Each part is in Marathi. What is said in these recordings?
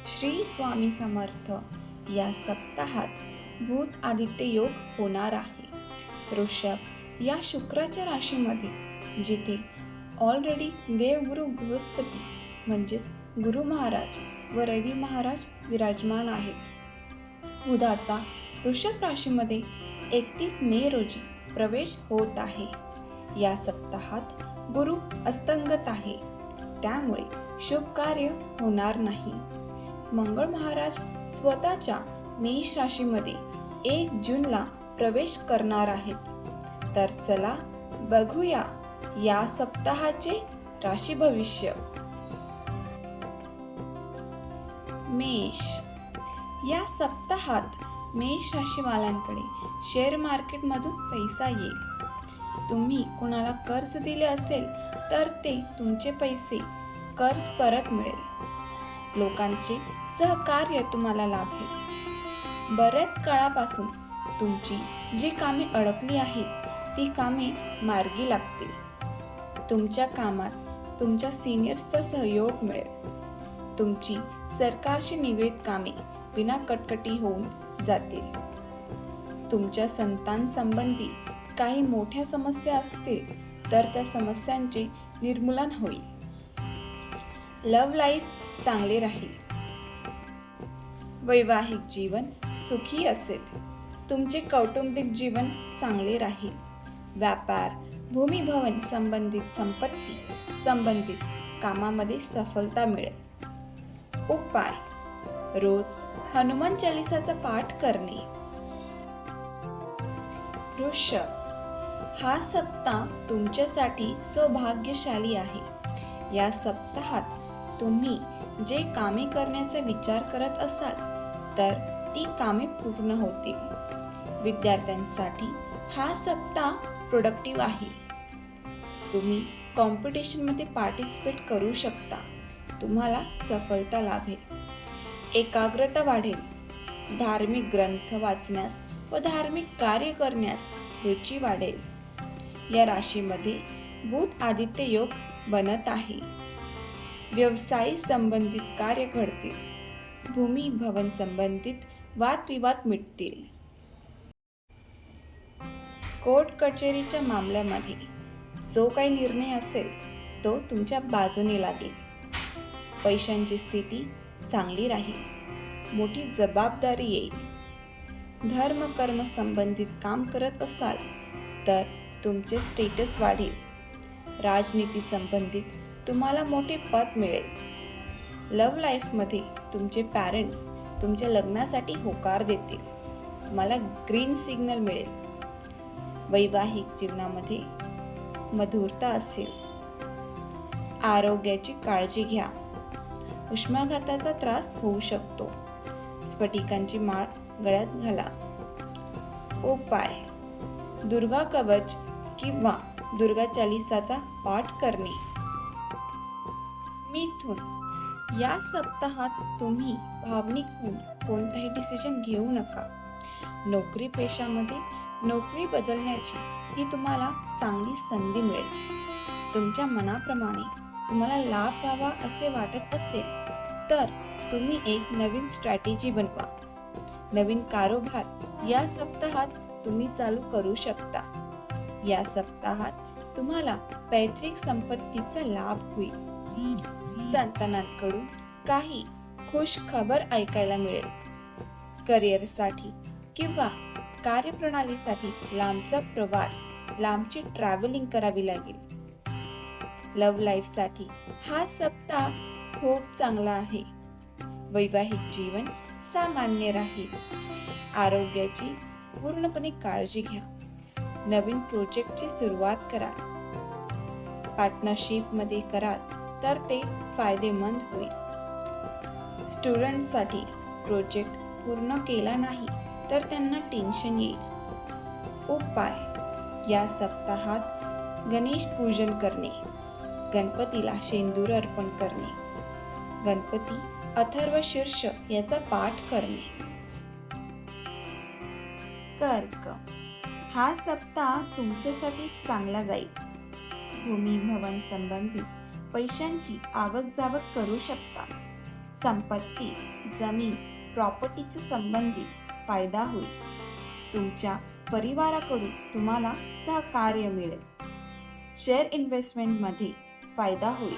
श्री स्वामी समर्थ. या सप्ताहात भूत आदित्य योग होणार आहे. वृषभ या शुक्राच्या राशीमध्ये जिथे ऑलरेडी देवगुरु बृहस्पती म्हणजेच गुरु महाराज व रवी महाराज विराजमान आहेत. बुधाचा वृषभ राशीमध्ये 31 मे रोजी प्रवेश होत आहे. या सप्ताहात गुरु अस्तंगत आहे, त्यामुळे शुभ कार्य होणार नाही. मंगळ महाराज स्वतःच्या मेष राशीमध्ये 1 जूनला प्रवेश करणार आहेत. तर चला बघूया या सप्ताहाचे राशी भविष्य. मेष. या सप्ताहात मेष राशीवाल्यांकडे शेअर मार्केटमधून पैसा येईल. तुम्ही कोणाला कर्ज दिले असेल तर ते तुमचे पैसे कर्ज परत मिळेल. लोकांचे सहकार्य तुम्हाला लाभेल. बऱ्याच काळापासून तुमची जी कामे अडकली आहेत ती कामे मार्गी लागतील. तुमच्या कामात तुमच्या सिनियर्सचा सहयोग मिळेल. तुमची सरकारशी निगडीत कामे विना कटकटी होऊन जातील. तुमच्या संतान संबंधी काही मोठ्या समस्या असतील तर त्या समस्यांचे निर्मूलन होईल. लव्ह लाईफ चांगले राहील. वैवाहिक जीवन सुखी असेल. तुमचे कौटुंबिक जीवन चांगले राहील. व्यापार, भूमी भवन संबंधित संपत्ती संबंधित कामामध्ये सफलता मिळेल. उपाय: रोज हनुमान चालिसाचा पाठ करणे. वृषभ. हा सप्ताह तुमच्यासाठी सौभाग्यशाली आहे. या सप्ताहात तुम्ही जे कामे करण्याचा विचार करत असाल तर ती कामे पूर्ण होतील. विद्यार्थ्यांसाठी हा सप्ताह प्रोडक्टिव्ह आहे. तुम्ही कॉम्पिटिशनमध्ये पार्टिसिपेट करू शकता. तुम्हाला सफलता लाभेल. एकाग्रता वाढेल. धार्मिक ग्रंथ वाचण्यास व धार्मिक कार्य करण्यास रुची वाढेल. या राशीमध्ये बुध आदित्य योग बनत आहे. व्यवसाय संबंधित कार्य घडतील. भूमी भवन संबंधित वादविवाद मिटतील. कोर्ट कचेरीच्या मामल्यामध्ये जो काही निर्णय असेल तो तुमच्या बाजूने लागेल. पैशांची स्थिती चांगली राहील. मोठी जबाबदारी येईल. धर्म कर्म संबंधित काम करत असाल तर तुमचे स्टेटस वाढेल. राजनीती संबंधित तुम्हाला मोठे पद मिळेल. लव्ह लाईफमध्ये तुमचे पॅरेंट्स तुमच्या लग्नासाठी होकार देतील. तुम्हाला ग्रीन सिग्नल मिळेल. वैवाहिक जीवनामध्ये मधुरता असेल. आरोग्याची काळजी घ्या. उष्माघाताचा त्रास होऊ शकतो. स्फटिकांची माळ गळ्यात घाला. उपाय: दुर्गा कवच किंवा दुर्गा चालिसाचा पाठ करणे. मिथुन. या सप्ताहात तुम्ही भावनिक होऊन कोणताही डिसिजन घेऊ नका. नोकरी पेशामध्ये नोकरी बदलण्याची ही तुम्हाला चांगली संधी मिळेल. तुमच्या मनाप्रमाणे तुम्हाला लाभ व्हावा असे वाटत असेल तर तुम्ही एक नवीन स्ट्रॅटेजी बनवा. नवीन कारोबार या सप्ताहात तुम्ही चालू करू शकता. या सप्ताहात तुम्हाला पैतृक संपत्तीचा लाभ होईल. संतानांकडून काही खुश खबर ऐकायला मिळेल. करिअरसाठी किंवा कार्यप्रणालीसाठी लांबचा प्रवास, लांबची ट्रॅव्हलिंग करावी लागेल. लव्ह लाईफसाठी हा सप्ताह खूप चांगला आहे. वैवाहिक जीवन सामान्य राहील. आरोग्याची पूर्णपणे काळजी घ्या. नवीन प्रोजेक्टची सुरुवात करा. पार्टनरशिपमध्ये कराल तर ते फायदेमंद होईल. स्टुडंट्ससाठी प्रोजेक्ट पूर्ण केला नाही तर त्यांना टेन्शन येईल. उपाय: या सप्ताहात गणेश पूजन करणे. गणपतीला शेंदूर अर्पण करणे. गणपती अथर्व शीर्ष याचा पाठ करणे. कर्क. हा सप्ताह तुमच्यासाठी चांगला जाईल. भूमी भवन संबंधित पैशांची आवक जावक करू शकता. संपत्ती, जमीन, प्रॉपर्टीच्या संबंधित फायदा होईल. तुमच्या परिवाराकडून तुम्हाला सहकार्य मिळेल. शेअर इन्व्हेस्टमेंटमध्ये फायदा होईल.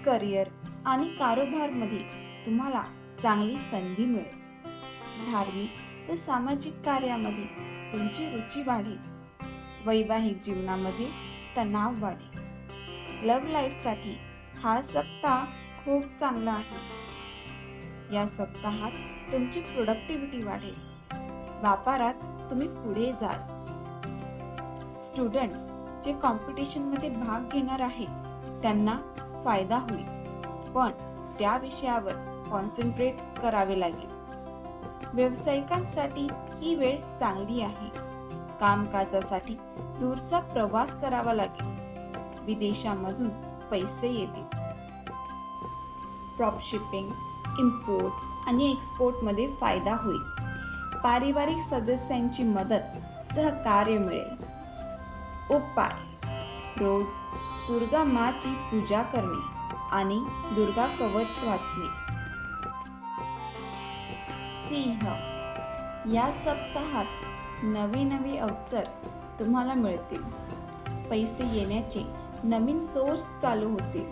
करिअर आणि कारोबारमध्ये तुम्हाला चांगली संधी मिळेल. धार्मिक व सामाजिक कार्यामध्ये तुमची रुची वाढेल. वैवाहिक जीवनामध्ये तणाव वाढेल. लव्ह लाईफसाठी हा सप्ताह खूप चांगला आहे. या सप्ताहात तुमची प्रोडक्टिव्हिटी वाढेल. व्यापारात तुम्ही पुढे जाल. स्टुडंट्स जे कॉम्पिटिशनमध्ये भाग घेणार आहेत त्यांना फायदा होईल, पण त्या विषयावर कॉन्सन्ट्रेट करावे लागेल. व्यावसायिकांसाठी ही वेळ चांगली आहे. कामकाजासाठी दूरचा प्रवास करावा लागेल. विदेशामधून पैसे येतील. ड्रॉप शिपिंग, इम्पोर्ट्स आणि एक्सपोर्टमध्ये फायदा होईल. पारिवारिक सदस्यांची मदत, सहकार्य मिळेल. उपाय: रोज दुर्गा माची पूजा करणे आणि दुर्गा कवच वाचणे. सिंह, या सप्ताहात नवे नवे अवसर तुम्हाला मिळतील. पैसे येण्याचे नवीन सोर्स चालू होतील.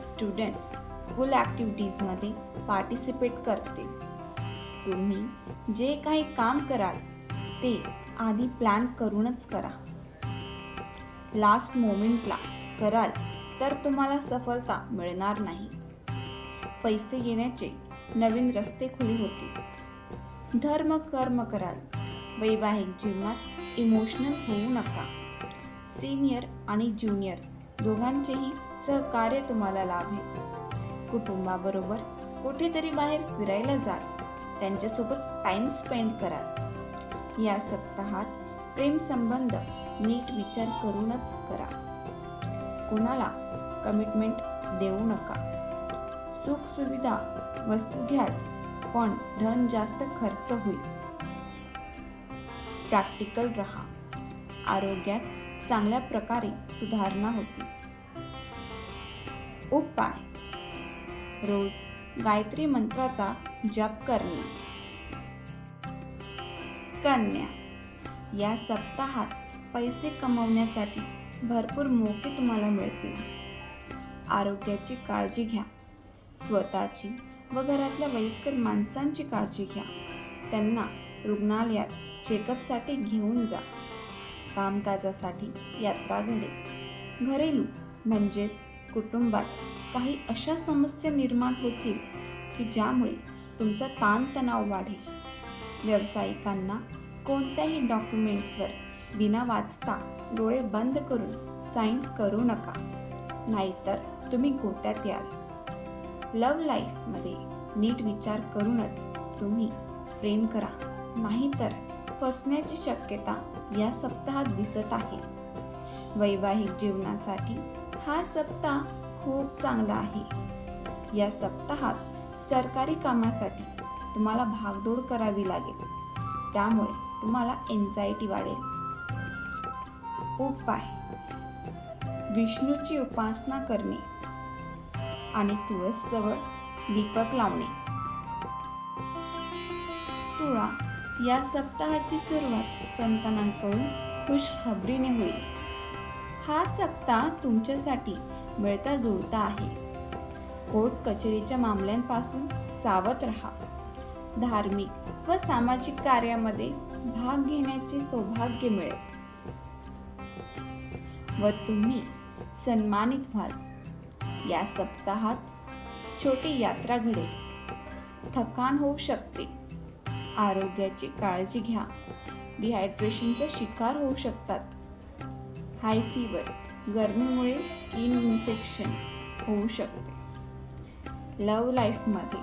स्टुडंट्स स्कूल ॲक्टिव्हिटीजमध्ये पार्टिसिपेट करतील. तुम्ही जे काही काम कराल ते आधी प्लॅन करूनच करा. लास्ट मोमेंटला कराल तर तुम्हाला सफलता मिळणार नाही. पैसे येण्याचे नवीन रस्ते खुले होतील. धर्म कर्म कराल. वैवाहिक जीवनात इमोशनल होऊ नका. सिनियर आणि ज्युनियर दोघांचेही सहकार्य तुम्हाला लाभेल. कुटुंबाबरोबर कुठेतरी बाहेर फिरायला जाल. त्यांच्यासोबत टाइम स्पेंड कराल. या सप्ताहात प्रेम संबंध नीट विचार करूनच करा. कोणाला कमिटमेंट देऊ नका. सुख सुविधा वस्तू घ्याल, पण धन जास्त खर्च होईल. प्रॅक्टिकल राहा. आरोग्यात चांगल्या प्रकारे सुधारणा होतील. उपाय: रोज गायत्री मंत्राचा जप करणे. कन्या, या सप्ताहात पैसे कमवण्यासाठी भरपूर मौके तुम्हाला मिळतील. आरोग्याची काळजी घ्या. स्वतःची व घरातल्या वयस्कर माणसांची काळजी घ्या. त्यांना रुग्णालयात चेकअपसाठी घेऊन जा. कामकाजासाठी यात्रा घडेल. घरेलू म्हणजेच कुटुंबात काही अशा समस्या निर्माण होतील की ज्यामुळे तुमचा ताणतणाव वाढेल. व्यावसायिकांना कोणत्याही डॉक्युमेंट्सवर बिना वाचता डोळे बंद करून साईन करू नका, नाहीतर तुम्ही गोत्यात याल. लव्ह लाईफमध्ये नीट विचार करूनच तुम्ही प्रेम करा, नाहीतर फसण्याची शक्यता या सप्ताहात दिसत आहे. वैवाहिक जीवनासाठी हा सप्ताह खूप चांगला आहे. या सप्ताहात सरकारी कामासाठी तुम्हाला भागदौड करावी लागेल, त्यामुळे तुम्हाला एन्झायटी वाढेल. उपाय: विष्णूची उपासना करणे आणि तुळसजवळ दीपक लावणे. तुळा, या सप्ताहाची सुरुवात संतानांकडून खुशखबरीने होईल. हा सप्ताह तुमच्यासाठी मिळता जुळता आहे. कोर्ट कचेरीच्या मामल्यांपासून सावध राहा. धार्मिक व सामाजिक कार्यामध्ये भाग घेण्याचे सौभाग्य मिळेल व तुम्ही सन्मानित व्हाल. या सप्ताहात छोटी यात्रा घडेल. थकान होऊ शकते. आरोग्याची काळजी घ्या. डिहायड्रेशनचा शिकार होऊ शकतात. हाय फीवर, गरमीमुळे स्किन इन्फेक्शन होऊ शकते. लव्ह लाईफमध्ये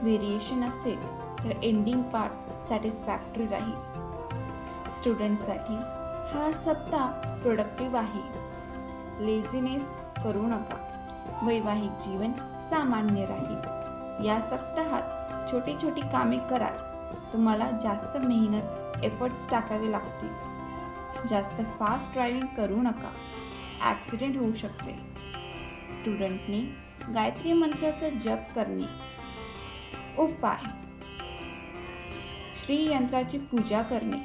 व्हेरिएशन असेल तर एंडिंग पार्ट सॅटिस्फॅक्टरी राहील. स्टुडंटसाठी हा सप्ताह प्रोडक्टिव्ह आहे. लेझीनेस करू नका. वैवाहिक जीवन सामान्य राहील. या सप्ताहात छोटी छोटी कामे कराल. तुम्हाला जास्त मेहनत एफर्ट्स टाकावे लागतील. जास्त फास्ट ड्रायव्हिंग करू नका. ॲक्सिडेंट होऊ शकते. स्टुडंटने गायत्री मंत्राचा जप करणे. उपाय: श्री यंत्राची पूजा करणे,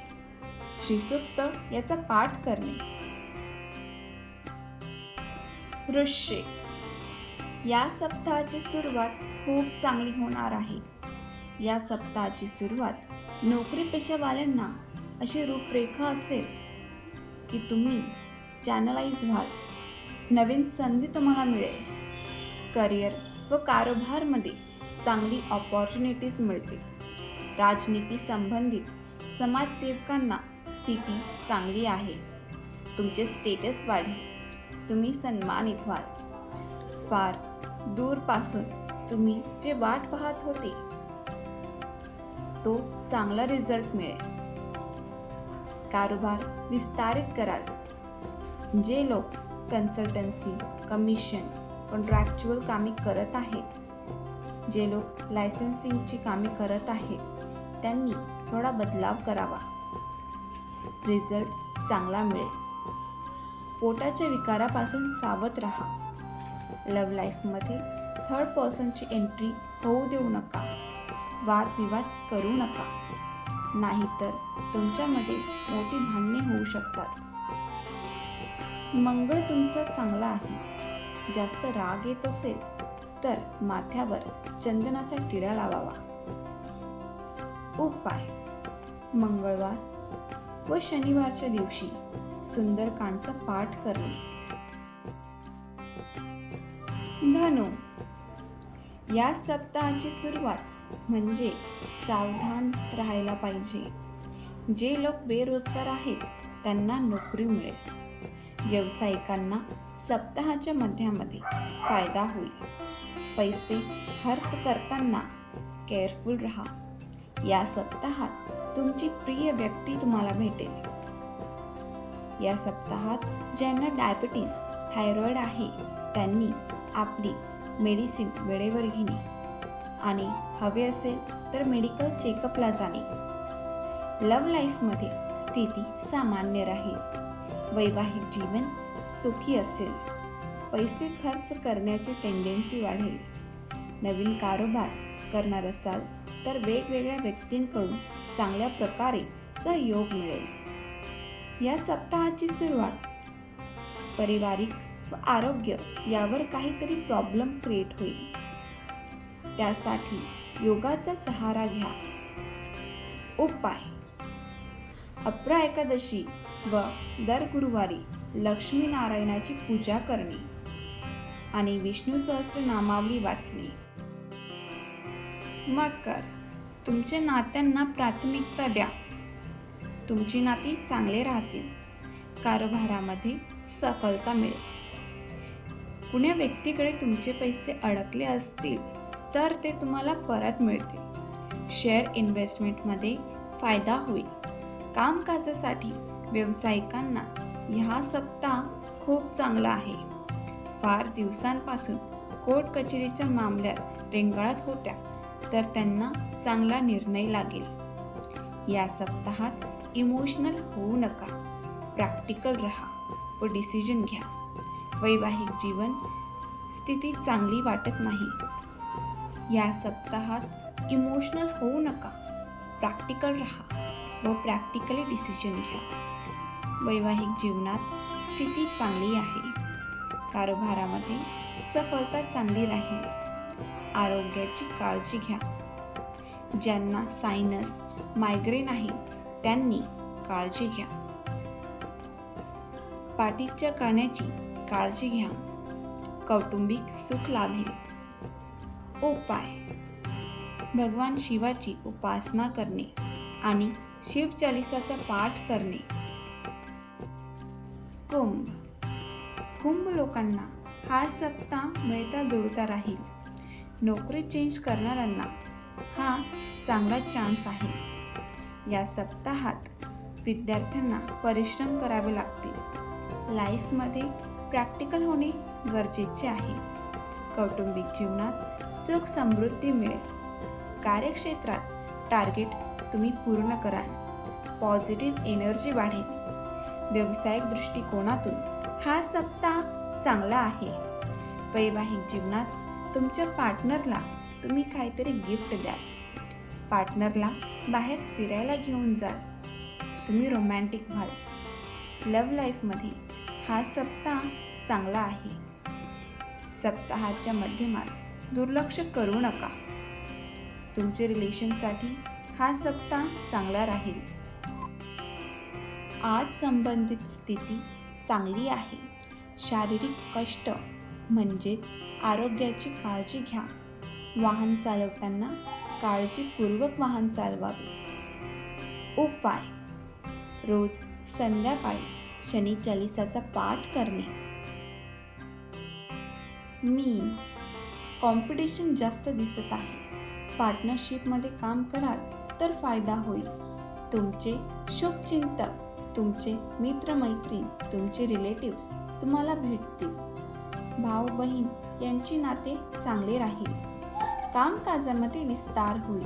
श्रीसूक्त याचा पाठ करणे. वृश्चिक, या सप्ताहाची सुरुवात खूप चांगली होणार आहे. या सप्ताहाची सुरुवात नोकरी पेशावाल्यांना अशी रूपरेखा असेल की तुम्ही चॅनलाइज व्हाल. नवीन संधी तुम्हाला मिळेल. करिअर व कारभारामध्ये चांगली ऑपॉर्च्युनिटीज मिळतील. राजनीती संबंधित समाजसेवकांना स्थिती चांगली आहे. तुमचे स्टेटस वाढेल. तुम्ही सन्मानित व्हाल. फार दूरपासून तुम्ही जे वाट पाहत होते तो चांगला रिझल्ट मिळेल. कारोबार विस्तारित कराल. जे लोक कन्सल्टन्सी, कमिशन, कॉन्ट्रॅक्च्युअल कामे करत आहेत, जे लोक लायसन्सिंगची कामे करत आहेत त्यांनी थोडा बदलाव करावा. रिझल्ट चांगला मिळेल. पोटाच्या विकारापासून सावध राहा. लव्ह लाईफमध्ये थर्ड पर्सनची एंट्री होऊ देऊ नका. वादविवाद करू नका, नाहीतर तुमच्यामध्ये मोठी भांडणे होऊ शकतात. मंगळ तुमचा चांगला आहे. जास्त राग येत असेल तर माथ्यावर चंदनाचा टिळा लावावा. उपाय: मंगळवार व शनिवारच्या दिवशी सुंदरकांडचा पाठ करणे. धनु, या सप्ताहाची सुरुवात म्हणजे सावधान राहायला पाहिजे. जे लोक बेरोजगार आहेत त्यांना नोकरी मिळेल. व्यावसायिकांना सप्ताहाच्या मध्यामध्ये फायदा होईल. पैसे खर्च करताना केअरफुल राहा. या सप्ताहात तुमची प्रिय व्यक्ती तुम्हाला भेटेल. या सप्ताहात ज्यांना डायबिटीज, थायरॉइड आहे त्यांनी आपली मेडिसिन वेळेवर घेणे आणि हवे असेल तर मेडिकल चेकअपला जाणे. लव्ह लाईफमध्ये स्थिती सामान्य राहील. वैवाहिक जीवन सुखी असेल. पैसे खर्च करण्याची टेंडन्सी वाढेल. नवीन कारोबार करणार असाल तर वेगवेगळ्या व्यक्तींकडून चांगल्या प्रकारे सहयोग मिळेल. या सप्ताहाची सुरुवात पारिवारिक व आरोग्य यावर काहीतरी प्रॉब्लेम क्रिएट होईल. त्यासाठी योगाचा सहारा घ्या. उपाय: अपरा एकादशी व दर गुरुवारी लक्ष्मीनारायणाची पूजा करणे आणि विष्णू सहस्रनामावली वाचणे. मकर, तुमच्या नात्यांना प्राथमिकता द्या. तुमची नाती चांगले राहतील. कारभारामध्ये सफलता मिळेल. कुण्या व्यक्तीकडे तुमचे पैसे अडकले असतील तर ते तुम्हाला परत मिळतील. शेअर इन्व्हेस्टमेंटमध्ये फायदा होईल. कामकाजासाठी व्यावसायिकांना हा सप्ताह खूप चांगला आहे. फार दिवसांपासून कोर्ट कचेरीच्या मामल्यात रेंगाळत होत्या तर त्यांना चांगला निर्णय लागेल. या सप्ताहात इमोशनल होऊ नका. प्रॅक्टिकल राहा व डिसिजन घ्या. वैवाहिक जीवन स्थिती चांगली वाटत नाही. या सप्ताहात इमोशनल होऊ नका. प्रॅक्टिकल राहा व प्रॅक्टिकली डिसिजन घ्या. वैवाहिक जीवनात स्थिती चांगली आहे. कारभारामध्ये सफलता चांगली राहील. आरोग्याची काळजी घ्या. ज्यांना सायनस, मायग्रेन आहे त्यांनी काळजी घ्या. पाठीच्या कण्याची काळजी घ्या. कौटुंबिक सुख लाभेल. उपाय: भगवान शिवाची उपासना करणे आणि शिवचालिसाचा पाठ करणे. कुंभ, कुंभ लोकांना हा सप्ताह मिळता जुळता राहील. नोकरी चेंज करणाऱ्यांना हा चांगला चान्स आहे. या सप्ताहात विद्यार्थ्यांना परिश्रम करावे लागतील. लाईफमध्ये प्रॅक्टिकल होणे गरजेचे आहे. कौटुंबिक जीवनात सुख समृद्धी मिळेल. कार्यक्षेत्रात टार्गेट तुम्ही पूर्ण कराल. पॉझिटिव्ह एनर्जी वाढेल. व्यावसायिक दृष्टिकोनातून हा सप्ताह चांगला आहे. वैवाहिक जीवनात तुमच्या पार्टनरला तुम्ही काहीतरी गिफ्ट द्याल. पार्टनरला बाहेर फिरायला घेऊन जाल. तुम्ही रोमॅन्टिक व्हाल. लव्ह लाईफमध्ये हा सप्ताह चांगला आहे. सप्ताहाच्या माध्यमात दुर्लक्ष करू नका. तुमच्या रिलेशनसाठी हा सप्ताह चांगला राहील. आर्ट संबंधित स्थिती चांगली आहे. शारीरिक कष्ट म्हणजेच आरोग्याची काळजी घ्या. वाहन चालवताना काळजीपूर्वक वाहन चालवावे. उपाय: रोज संध्याकाळी शनी चालिसाचा पाठ करणे. मीन, कॉम्पिटिशन जास्त दिसत आहे. पार्टनरशिपमध्ये काम कराल तर फायदा होईल. तुमचे शुभचिंतक, तुमचे मित्रमैत्रीण, तुमचे रिलेटिव्स तुम्हाला भेटतील. भाऊ बहीण यांची नाते चांगले राहील. कामकाजामध्ये विस्तार होईल.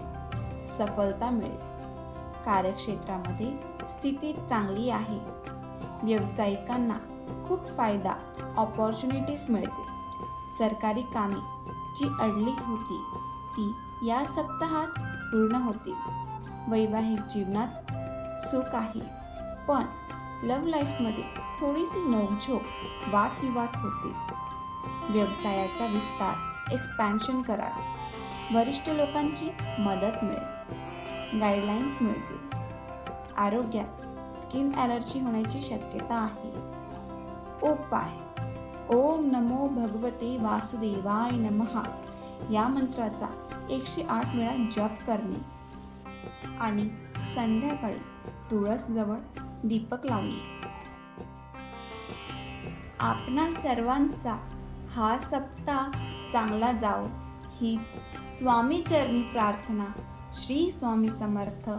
सफलता मिळेल. कार्यक्षेत्रामध्ये स्थिती चांगली आहे. व्यावसायिकांना खूप फायदा, ऑपॉर्च्युनिटीज मिळतील. सरकारी कामे जी अडली होती ती या सप्ताहात पूर्ण होतील. वैवाहिक जीवनात सुख आहे, पण लव्ह लाईफमध्ये थोडीशी नोकझोक, वादविवाद होतील. व्यवसायाचा विस्तार, एक्सपॅन्शन कराल. वरिष्ठ लोकांची मदत मिळेल. गाईडलाईन्स मिळतील. आरोग्यात स्किन ॲलर्जी होण्याची शक्यता आहे. उपाय: ओम नमो भगवते वासुदेवाय नमः या मंत्राचा 108 वेळा जप करणे आणि संध्याकाळी तुळसजवळ दीपक लावणे. आपणा सर्वांचा हा सप्ताह चांगला जाओ हीच स्वामी चरणी प्रार्थना. श्री स्वामी समर्थ.